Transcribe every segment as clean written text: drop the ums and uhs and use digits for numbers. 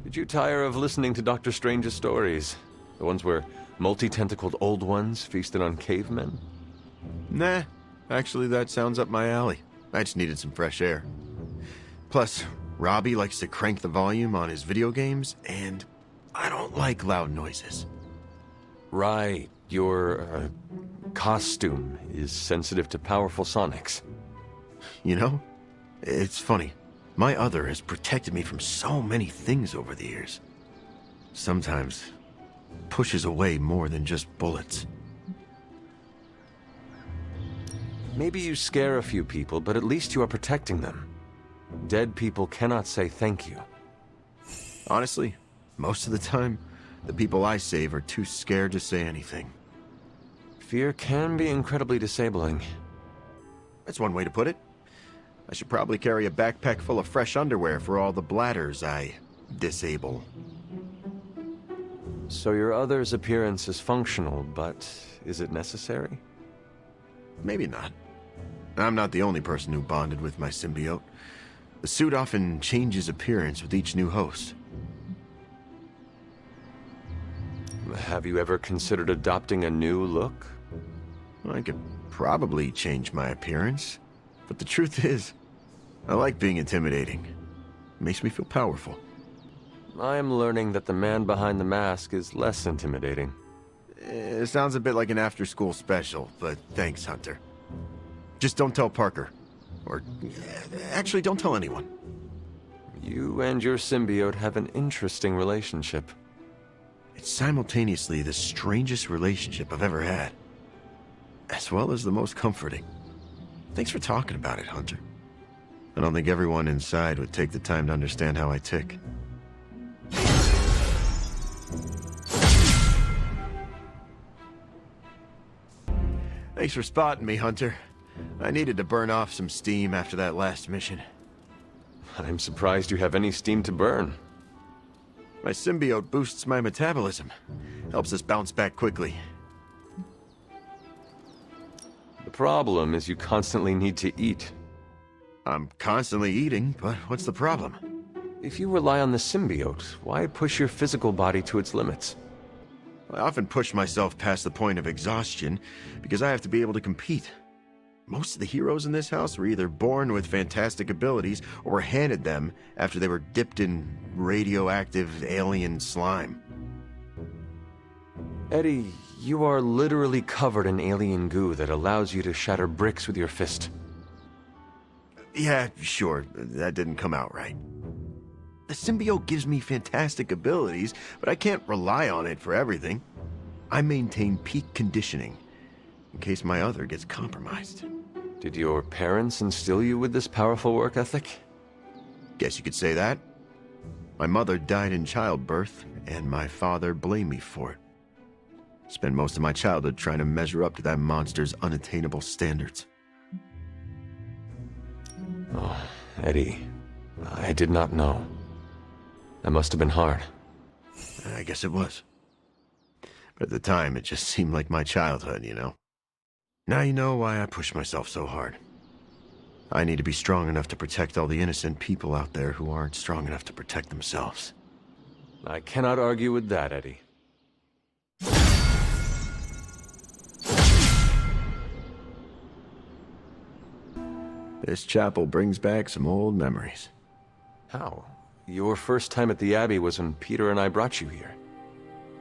Did you tire of listening to Dr. Strange's stories? The ones where multi-tentacled old ones feasted on cavemen? Nah, actually that sounds up my alley. I just needed some fresh air. Plus, Robbie likes to crank the volume on his video games, and I don't like loud noises. Right, your costume is sensitive to powerful sonics. You know, it's funny. My other has protected me from so many things over the years. Sometimes pushes away more than just bullets. Maybe you scare a few people, but at least you are protecting them. Dead people cannot say thank you. Honestly, most of the time, the people I save are too scared to say anything. Fear can be incredibly disabling. That's one way to put it. I should probably carry a backpack full of fresh underwear for all the bladders I disable. So your other's appearance is functional, but is it necessary? Maybe not. I'm not the only person who bonded with my symbiote. The suit often changes appearance with each new host. Have you ever considered adopting a new look? I could probably change my appearance, but the truth is, I like being intimidating. It makes me feel powerful. I am learning that the man behind the mask is less intimidating. It sounds a bit like an after-school special, but thanks, Hunter. Just don't tell Parker. Or, actually, don't tell anyone. You and your symbiote have an interesting relationship. It's simultaneously the strangest relationship I've ever had, as well as the most comforting. Thanks for talking about it, Hunter. I don't think everyone inside would take the time to understand how I tick. Thanks for spotting me, Hunter. I needed to burn off some steam after that last mission. I'm surprised you have any steam to burn. My symbiote boosts my metabolism. Helps us bounce back quickly. The problem is you constantly need to eat. I'm constantly eating, but what's the problem? If you rely on the symbiote, why push your physical body to its limits? I often push myself past the point of exhaustion because I have to be able to compete. Most of the heroes in this house were either born with fantastic abilities or were handed them after they were dipped in radioactive alien slime. Eddie, you are literally covered in alien goo that allows you to shatter bricks with your fist. Yeah, sure, that didn't come out right. The symbiote gives me fantastic abilities, but I can't rely on it for everything. I maintain peak conditioning in case my other gets compromised. Did your parents instill you with this powerful work ethic? Guess you could say that. My mother died in childbirth, and my father blamed me for it. Spent most of my childhood trying to measure up to that monster's unattainable standards. Oh, Eddie, I did not know. That must have been hard. I guess it was. But at the time, it just seemed like my childhood, you know? Now you know why I push myself so hard. I need to be strong enough to protect all the innocent people out there who aren't strong enough to protect themselves. I cannot argue with that, Eddie. This chapel brings back some old memories. How? Your first time at the Abbey was when Peter and I brought you here.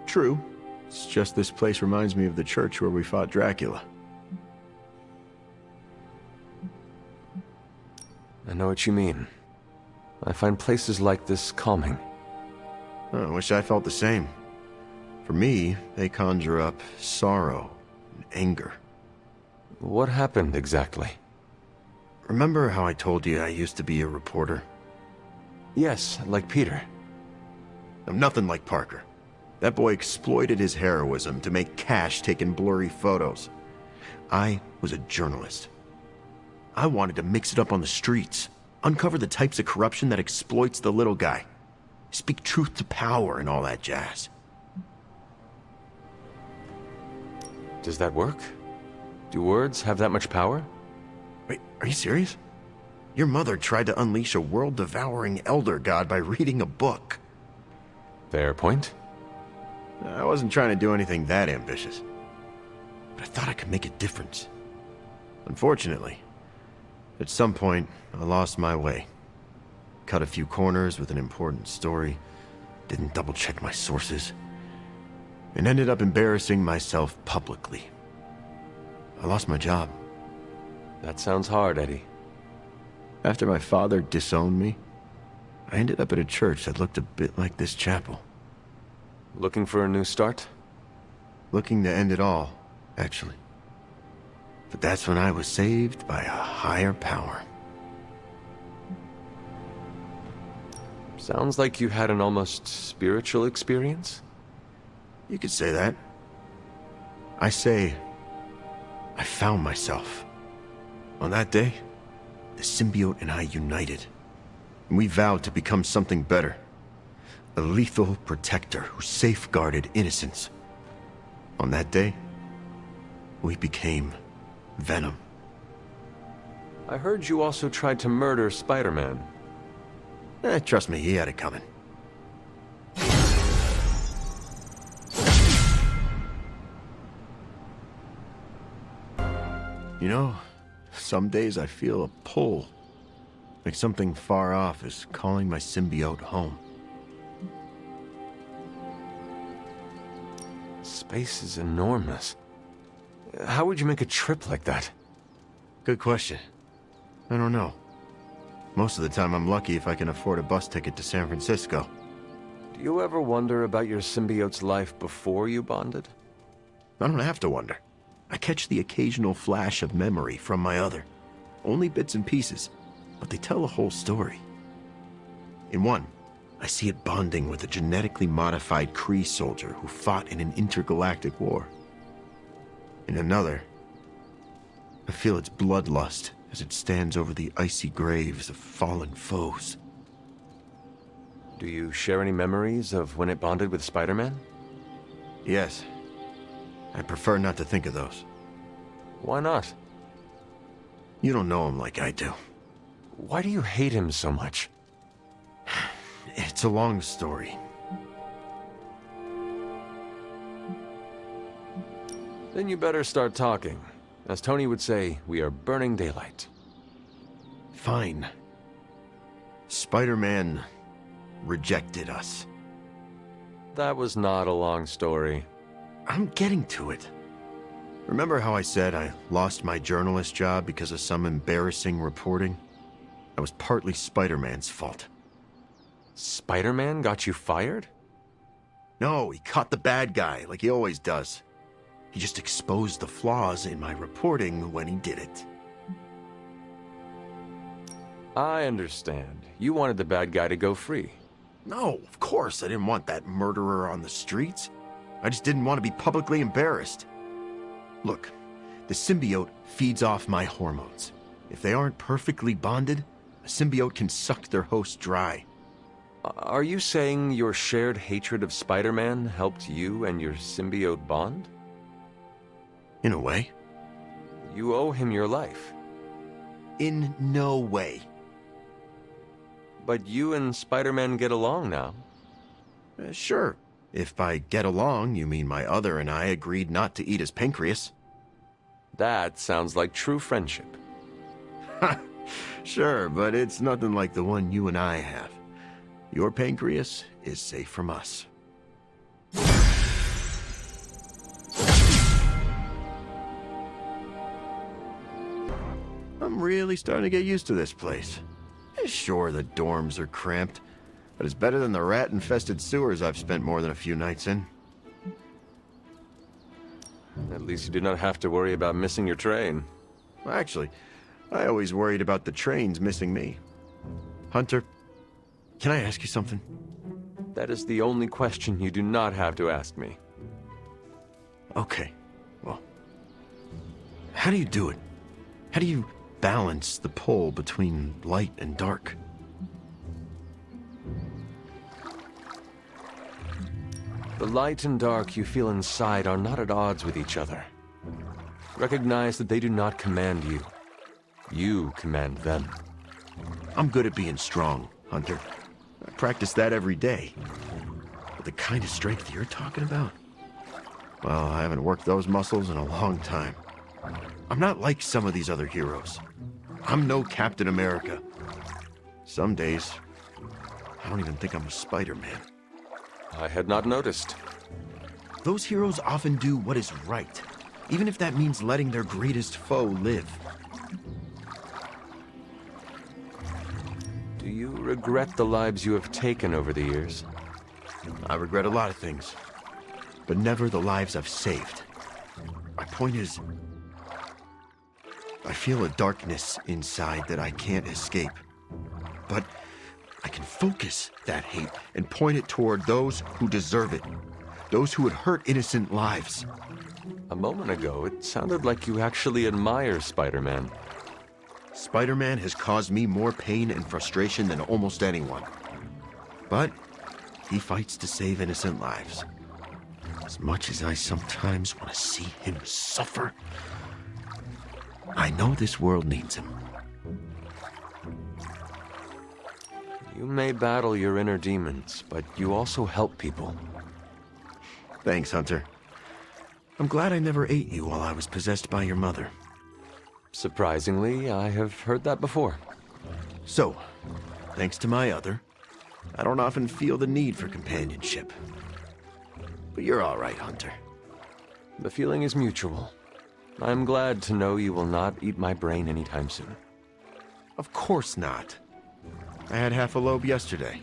True. It's just this place reminds me of the church where we fought Dracula. I know what you mean. I find places like this calming. I wish I felt the same. For me, they conjure up sorrow and anger. What happened exactly? Remember how I told you I used to be a reporter? Yes, like Peter. I'm nothing like Parker. That boy exploited his heroism to make cash taking blurry photos. I was a journalist. I wanted to mix it up on the streets, uncover the types of corruption that exploits the little guy, speak truth to power and all that jazz. Does that work? Do words have that much power? Wait, are you serious? Your mother tried to unleash a world-devouring elder god by reading a book. Fair point. I wasn't trying to do anything that ambitious, but I thought I could make a difference. Unfortunately, at some point, I lost my way. Cut a few corners with an important story, didn't double-check my sources, and ended up embarrassing myself publicly. I lost my job. That sounds hard, Eddie. After my father disowned me, I ended up at a church that looked a bit like this chapel. Looking for a new start? Looking to end it all, actually. But that's when I was saved by a higher power. Sounds like you had an almost spiritual experience? You could say that. I say, I found myself. On that day, the symbiote and I united. And we vowed to become something better. A lethal protector who safeguarded innocence. On that day, we became Venom. I heard you also tried to murder Spider-Man. Trust me, he had it coming. You know, some days I feel a pull. Like something far off is calling my symbiote home. Space is enormous. How would you make a trip like that? Good question. I don't know. Most of the time I'm lucky if I can afford a bus ticket to San Francisco. Do you ever wonder about your symbiote's life before you bonded? I don't have to wonder. I catch the occasional flash of memory from my other. Only bits and pieces, but they tell a whole story. In one, I see it bonding with a genetically modified Kree soldier who fought in an intergalactic war. In another, I feel its bloodlust as it stands over the icy graves of fallen foes. Do you share any memories of when it bonded with Spider-Man? Yes. I prefer not to think of those. Why not? You don't know him like I do. Why do you hate him so much? It's a long story. Then you better start talking. As Tony would say, we are burning daylight. Fine. Spider-Man rejected us. That was not a long story. I'm getting to it. Remember how I said I lost my journalist job because of some embarrassing reporting? That was partly Spider-Man's fault. Spider-Man got you fired? No, he caught the bad guy, like he always does. He just exposed the flaws in my reporting when he did it. I understand. You wanted the bad guy to go free. No, of course I didn't want that murderer on the streets. I just didn't want to be publicly embarrassed. Look, the symbiote feeds off my hormones. If they aren't perfectly bonded, a symbiote can suck their host dry. Are you saying your shared hatred of Spider-Man helped you and your symbiote bond? In a way. You owe him your life. In no way. But you and Spider-Man get along now. Sure. If by get along, you mean my other and I agreed not to eat his pancreas. That sounds like true friendship. Sure, but it's nothing like the one you and I have. Your pancreas is safe from us. I'm really starting to get used to this place. Sure, the dorms are cramped, but it's better than the rat-infested sewers I've spent more than a few nights in. At least you do not have to worry about missing your train. Actually, I always worried about the trains missing me. Hunter, can I ask you something? That is the only question you do not have to ask me. Okay, well, how do you do it? How do you balance the pull between light and dark? The light and dark you feel inside are not at odds with each other. Recognize that they do not command you. You command them. I'm good at being strong, Hunter. I practice that every day. But the kind of strength you're talking about? Well, I haven't worked those muscles in a long time. I'm not like some of these other heroes. I'm no Captain America. Some days, I don't even think I'm a Spider-Man. I had not noticed. Those heroes often do what is right, even if that means letting their greatest foe live. Do you regret the lives you have taken over the years? I regret a lot of things, but never the lives I've saved. My point is, I feel a darkness inside that I can't escape. But I can focus that hate and point it toward those who deserve it. Those who would hurt innocent lives. A moment ago, it sounded like you actually admire Spider-Man. Spider-Man has caused me more pain and frustration than almost anyone. But he fights to save innocent lives. As much as I sometimes want to see him suffer, I know this world needs him. You may battle your inner demons, but you also help people. Thanks, Hunter. I'm glad I never ate you while I was possessed by your mother. Surprisingly, I have heard that before. So, thanks to my other, I don't often feel the need for companionship. But you're all right, Hunter. The feeling is mutual. I'm glad to know you will not eat my brain anytime soon. Of course not. I had half a lobe yesterday.